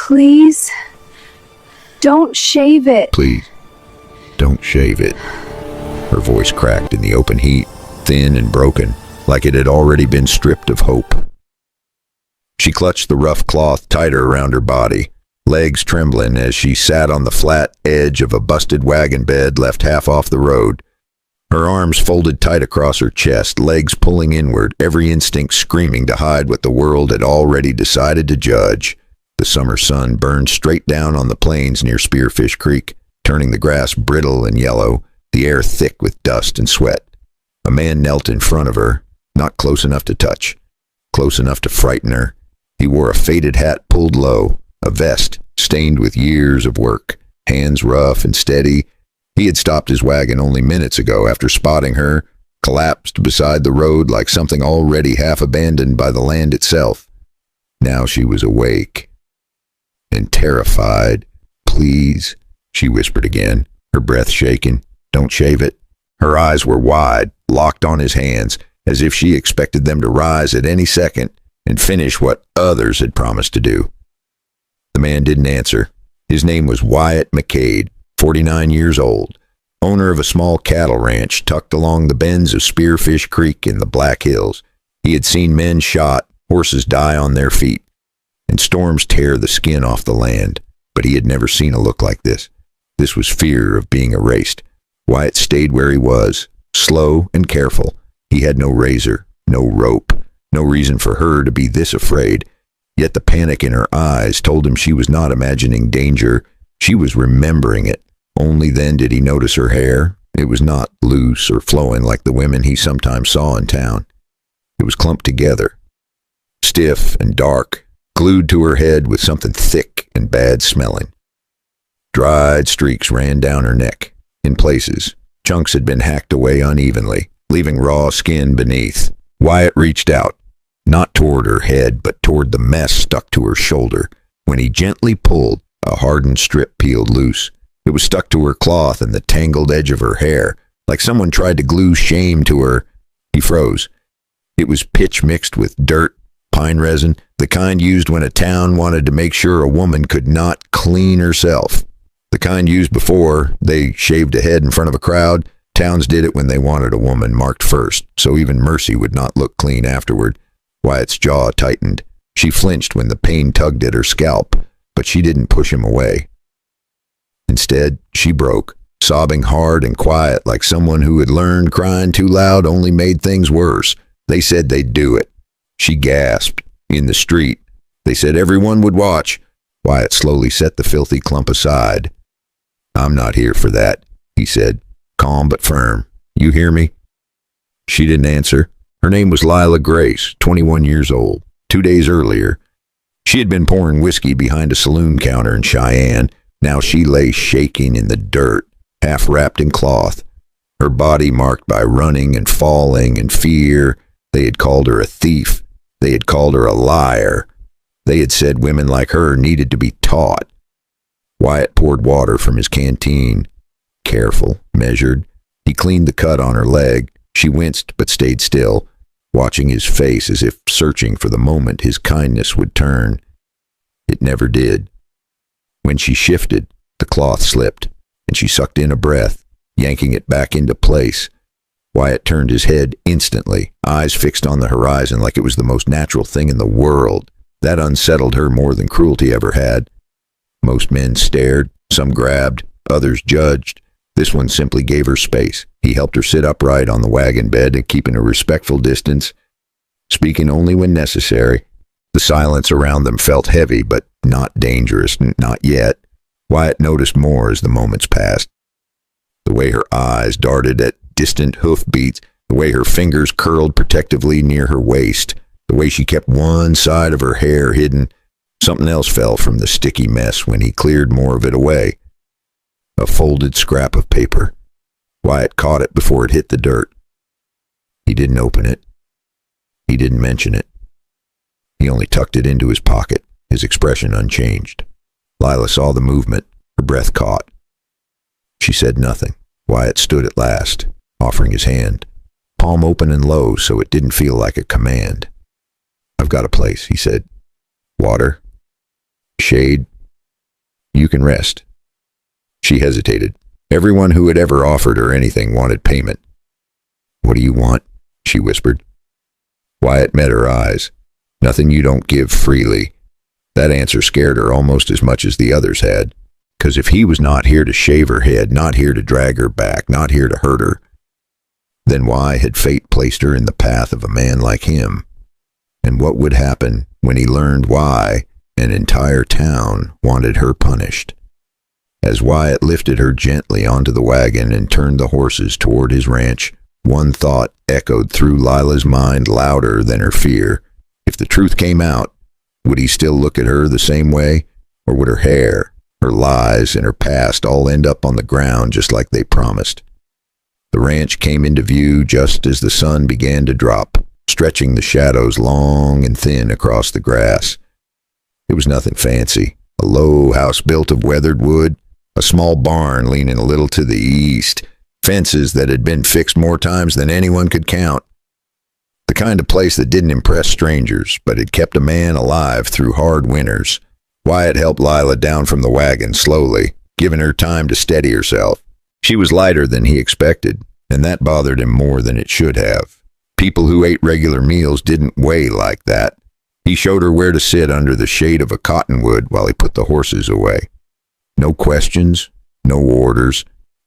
Please, don't shave it. Please, don't shave it. Her voice cracked in the open heat, thin and broken, like it had already been stripped of hope. She clutched the rough cloth tighter around her body, legs trembling as she sat on the flat edge of a busted wagon bed left half off the road. Her arms folded tight across her chest, legs pulling inward, every instinct screaming to hide what the world had already decided to judge. The summer sun burned straight down on the plains near Spearfish Creek, turning the grass brittle and yellow, the air thick with dust and sweat. A man knelt in front of her, not close enough to touch, close enough to frighten her. He wore a faded hat pulled low, a vest stained with years of work, hands rough and steady. He had stopped his wagon only minutes ago after spotting her, collapsed beside the road like something already half abandoned by the land itself. Now she was awake and terrified. Please, she whispered again, her breath shaking. Don't shave it. Her eyes were wide, locked on his hands, as if she expected them to rise at any second and finish what others had promised to do. The man didn't answer. His name was Wyatt McCade, 49 years old, owner of a small cattle ranch tucked along the bends of Spearfish Creek in the Black Hills. He had seen men shot, horses die on their feet, and storms tear the skin off the land, but he had never seen a look like this. This was fear of being erased. Wyatt stayed where he was, slow and careful. He had no razor, no rope, no reason for her to be this afraid. Yet the panic in her eyes told him she was not imagining danger. She was remembering it. Only then did he notice her hair. It was not loose or flowing like the women he sometimes saw in town. It was clumped together, stiff and dark, glued to her head with something thick and bad smelling. Dried streaks ran down her neck. In places, chunks had been hacked away unevenly, leaving raw skin beneath. Wyatt reached out, not toward her head, but toward the mess stuck to her shoulder. When he gently pulled, a hardened strip peeled loose. It was stuck to her cloth and the tangled edge of her hair, like someone tried to glue shame to her. He froze. It was pitch mixed with dirt, pine resin, the kind used when a town wanted to make sure a woman could not clean herself. The kind used before they shaved a head in front of a crowd. Towns did it when they wanted a woman marked first, so even Mercy would not look clean afterward. Wyatt's jaw tightened. She flinched when the pain tugged at her scalp, but she didn't push him away. Instead, she broke, sobbing hard and quiet like someone who had learned crying too loud only made things worse. They said they'd do it. She gasped. In the street. They said everyone would watch. Wyatt slowly set the filthy clump aside. I'm not here for that, he said, calm but firm. You hear me? She didn't answer. Her name was Lila Grace, 21 years old. 2 days earlier, she had been pouring whiskey behind a saloon counter in Cheyenne. Now she lay shaking in the dirt, half wrapped in cloth, her body marked by running and falling and fear. They had called her a thief. They had called her a liar. They had said women like her needed to be taught. Wyatt poured water from his canteen. Careful, measured. He cleaned the cut on her leg. She winced but stayed still, watching his face as if searching for the moment his kindness would turn. It never did. When she shifted, the cloth slipped, and she sucked in a breath, yanking it back into place. Wyatt turned his head instantly, eyes fixed on the horizon like it was the most natural thing in the world. That unsettled her more than cruelty ever had. Most men stared, some grabbed, others judged. This one simply gave her space. He helped her sit upright on the wagon bed and keeping a respectful distance, speaking only when necessary. The silence around them felt heavy, but not dangerous, not yet. Wyatt noticed more as the moments passed. The way her eyes darted at distant hoofbeats, the way her fingers curled protectively near her waist, the way she kept one side of her hair hidden. Something else fell from the sticky mess when he cleared more of it away. A folded scrap of paper. Wyatt caught it before it hit the dirt. He didn't open it. He didn't mention it. He only tucked it into his pocket, his expression unchanged. Lila saw the movement, her breath caught. She said nothing. Wyatt stood at last, offering his hand, palm open and low so it didn't feel like a command. I've got a place, he said. Water? Shade? You can rest." She hesitated. Everyone who had ever offered her anything wanted payment. "What do you want?" she whispered. Wyatt met her eyes. "Nothing you don't give freely." That answer scared her almost as much as the others had. Because if he was not here to shave her head, not here to drag her back, not here to hurt her, then why had fate placed her in the path of a man like him? And what would happen when he learned why an entire town wanted her punished? As Wyatt lifted her gently onto the wagon and turned the horses toward his ranch, one thought echoed through Lila's mind louder than her fear. If the truth came out, would he still look at her the same way? Or would her hair, her lies, and her past all end up on the ground just like they promised? The ranch came into view just as the sun began to drop, stretching the shadows long and thin across the grass. It was nothing fancy. A low house built of weathered wood, a small barn leaning a little to the east, fences that had been fixed more times than anyone could count. The kind of place that didn't impress strangers, but had kept a man alive through hard winters. Wyatt helped Lila down from the wagon slowly, giving her time to steady herself. She was lighter than he expected, and that bothered him more than it should have. People who ate regular meals didn't weigh like that. He showed her where to sit under the shade of a cottonwood while he put the horses away. No questions, no orders,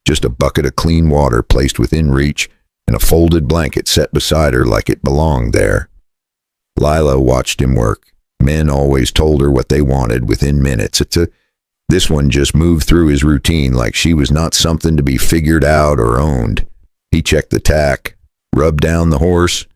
just a bucket of clean water placed within reach and a folded blanket set beside her like it belonged there. Lila watched him work. Men always told her what they wanted within minutes. This one just moved through his routine like she was not something to be figured out or owned. He checked the tack, rubbed down the horse,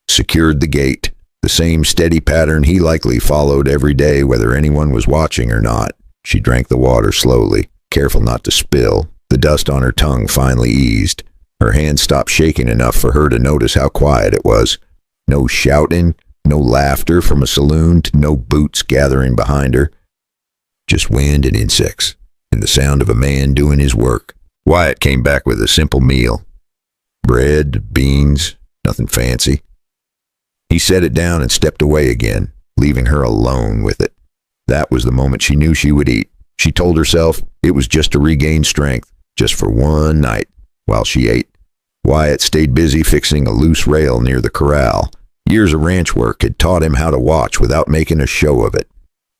secured the gate, the same steady pattern he likely followed every day whether anyone was watching or not. She drank the water slowly, careful not to spill. The dust on her tongue finally eased. Her hand stopped shaking enough for her to notice how quiet it was. No shouting, no laughter from a saloon, no boots gathering behind her. Just wind and insects, and the sound of a man doing his work. Wyatt came back with a simple meal. Bread, beans, nothing fancy. He set it down and stepped away again, leaving her alone with it. That was the moment she knew she would eat. She told herself it was just to regain strength, just for one night, while she ate. Wyatt stayed busy fixing a loose rail near the corral. Years of ranch work had taught him how to watch without making a show of it.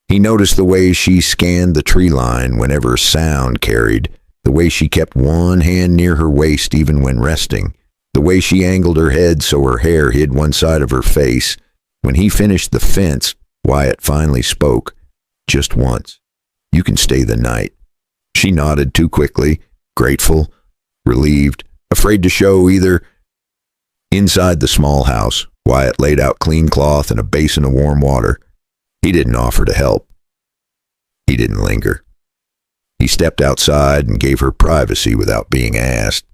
He noticed the way she scanned the tree line whenever sound carried, the way she kept one hand near her waist even when resting, the way she angled her head so her hair hid one side of her face. When he finished the fence, Wyatt finally spoke, just once. "You can stay the night." She nodded too quickly, grateful, relieved, afraid to show either. Inside the small house, Wyatt laid out clean cloth and a basin of warm water. He didn't offer to help. He didn't linger. He stepped outside and gave her privacy without being asked.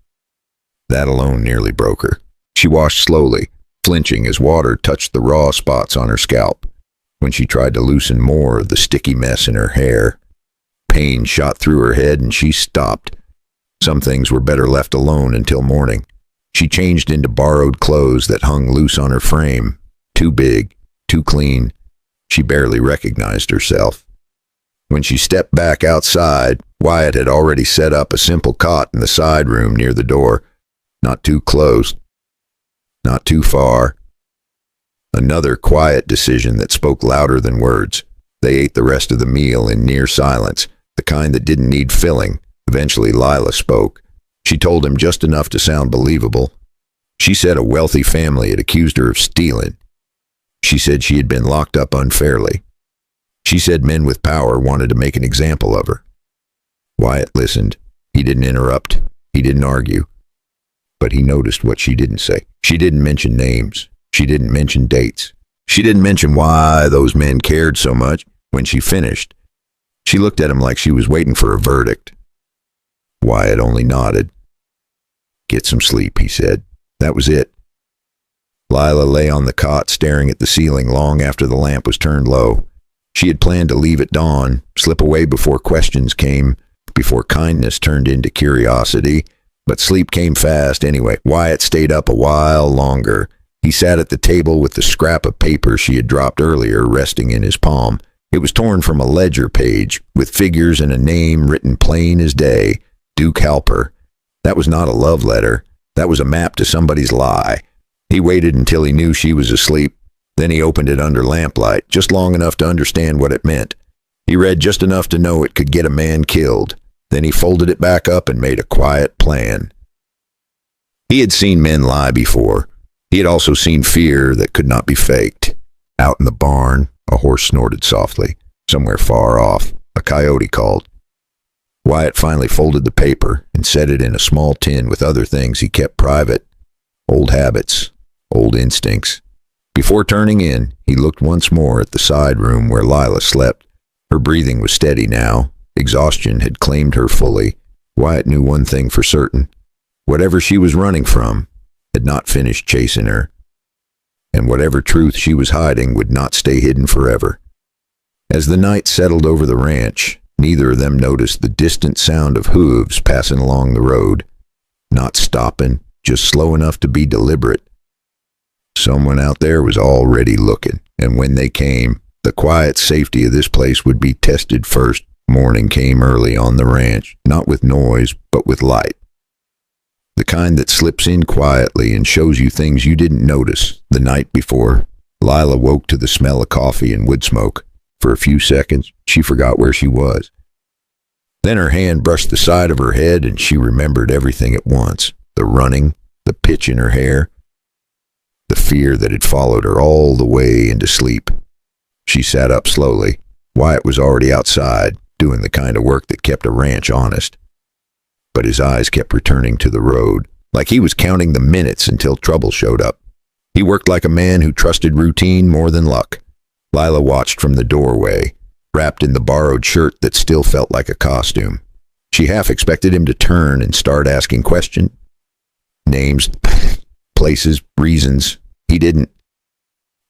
That alone nearly broke her. She washed slowly, flinching as water touched the raw spots on her scalp. When she tried to loosen more of the sticky mess in her hair, pain shot through her head and she stopped. Some things were better left alone until morning. She changed into borrowed clothes that hung loose on her frame. Too big, too clean. She barely recognized herself. When she stepped back outside, Wyatt had already set up a simple cot in the side room near the door. Not too close. Not too far. Another quiet decision that spoke louder than words. They ate the rest of the meal in near silence, the kind that didn't need filling. Eventually Lila spoke. She told him just enough to sound believable. She said a wealthy family had accused her of stealing. She said she had been locked up unfairly. She said men with power wanted to make an example of her. Wyatt listened. He didn't interrupt. He didn't argue. But he noticed what she didn't say. She didn't mention names. She didn't mention dates. She didn't mention why those men cared so much. When she finished, she looked at him like she was waiting for a verdict. Wyatt only nodded. "Get some sleep," he said. That was it. Lila lay on the cot staring at the ceiling long after the lamp was turned low. She had planned to leave at dawn, slip away before questions came, before kindness turned into curiosity, but sleep came fast anyway. Wyatt stayed up a while longer. He sat at the table with the scrap of paper she had dropped earlier resting in his palm. It was torn from a ledger page, with figures and a name written plain as day, Duke Halper. That was not a love letter. That was a map to somebody's lie. He waited until he knew she was asleep. Then he opened it under lamplight, just long enough to understand what it meant. He read just enough to know it could get a man killed. Then he folded it back up and made a quiet plan. He had seen men lie before. He had also seen fear that could not be faked. Out in the barn, a horse snorted softly. Somewhere far off, a coyote called. Wyatt finally folded the paper and set it in a small tin with other things he kept private. Old habits, old instincts. Before turning in, he looked once more at the side room where Lila slept. Her breathing was steady now. Exhaustion had claimed her fully. Wyatt knew one thing for certain. Whatever she was running from had not finished chasing her. And whatever truth she was hiding would not stay hidden forever. As the night settled over the ranch, neither of them noticed the distant sound of hooves passing along the road. Not stopping, just slow enough to be deliberate. Someone out there was already looking, and when they came, the quiet safety of this place would be tested first. Morning came early on the ranch, not with noise, but with light. The kind that slips in quietly and shows you things you didn't notice the night before. Lila woke to the smell of coffee and wood smoke. For a few seconds, she forgot where she was. Then her hand brushed the side of her head and she remembered everything at once. The running, the pitch in her hair, the fear that had followed her all the way into sleep. She sat up slowly. Wyatt was already outside, doing the kind of work that kept a ranch honest. But his eyes kept returning to the road, like he was counting the minutes until trouble showed up. He worked like a man who trusted routine more than luck. Lila watched from the doorway, wrapped in the borrowed shirt that still felt like a costume. She half expected him to turn and start asking questions. Names, places, reasons. He didn't.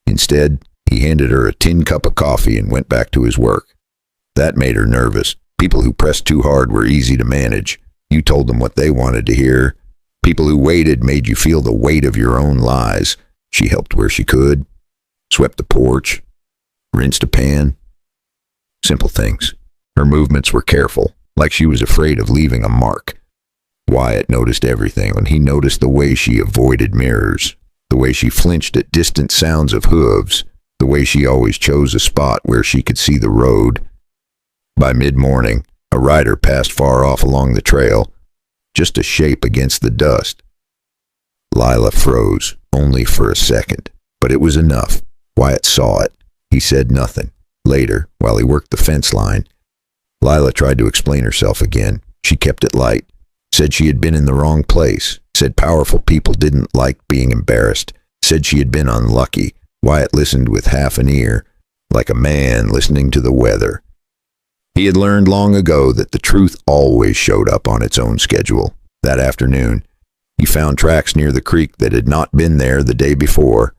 Instead, he handed her a tin cup of coffee and went back to his work. That made her nervous. People who pressed too hard were easy to manage. You told them what they wanted to hear. People who waited made you feel the weight of your own lies. She helped where she could. Swept the porch. Rinsed a pan. Simple things. Her movements were careful, like she was afraid of leaving a mark. Wyatt noticed everything, and he noticed the way she avoided mirrors, the way she flinched at distant sounds of hooves, the way she always chose a spot where she could see the road. By mid-morning, a rider passed far off along the trail, just a shape against the dust. Lila froze, only for a second, but it was enough. Wyatt saw it. He said nothing. Later, while he worked the fence line, Lila tried to explain herself again. She kept it light, said she had been in the wrong place, said powerful people didn't like being embarrassed, said she had been unlucky. Wyatt listened with half an ear, like a man listening to the weather. He had learned long ago that the truth always showed up on its own schedule. That afternoon, he found tracks near the creek that had not been there the day before.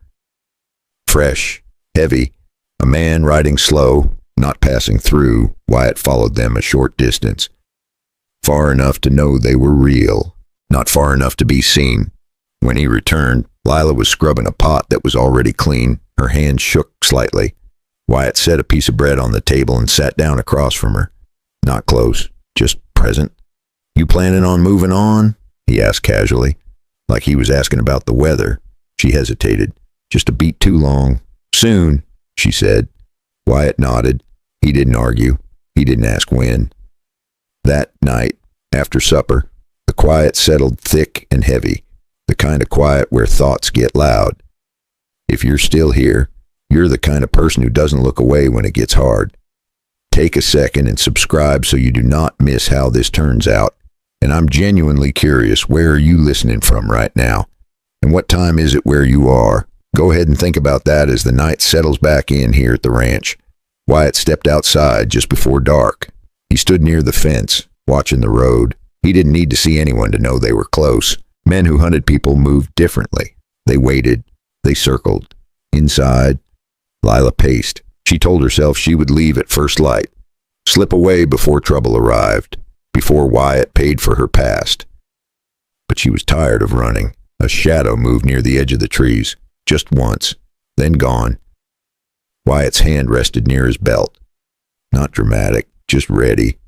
Fresh, heavy, a man riding slow, not passing through. Wyatt followed them a short distance. Far enough to know they were real, not far enough to be seen. When he returned, Lila was scrubbing a pot that was already clean. Her hand shook slightly. Wyatt set a piece of bread on the table and sat down across from her. Not close, just present. "You planning on moving on?" he asked casually, like he was asking about the weather. She hesitated. "Just a beat too long." "Soon," she said. Wyatt nodded. He didn't argue. He didn't ask when. That night, after supper, the quiet settled thick and heavy, the kind of quiet where thoughts get loud. If you're still here, you're the kind of person who doesn't look away when it gets hard. Take a second and subscribe so you do not miss how this turns out. And I'm genuinely curious, where are you listening from right now? And what time is it where you are? Go ahead and think about that as the night settles back in here at the ranch. Wyatt stepped outside just before dark. He stood near the fence, watching the road. He didn't need to see anyone to know they were close. Men who hunted people moved differently. They waited. They circled. Inside, Lila paced. She told herself she would leave at first light, slip away before trouble arrived, before Wyatt paid for her past. But she was tired of running. A shadow moved near the edge of the trees, just once, then gone. Wyatt's hand rested near his belt. Not dramatic, just ready.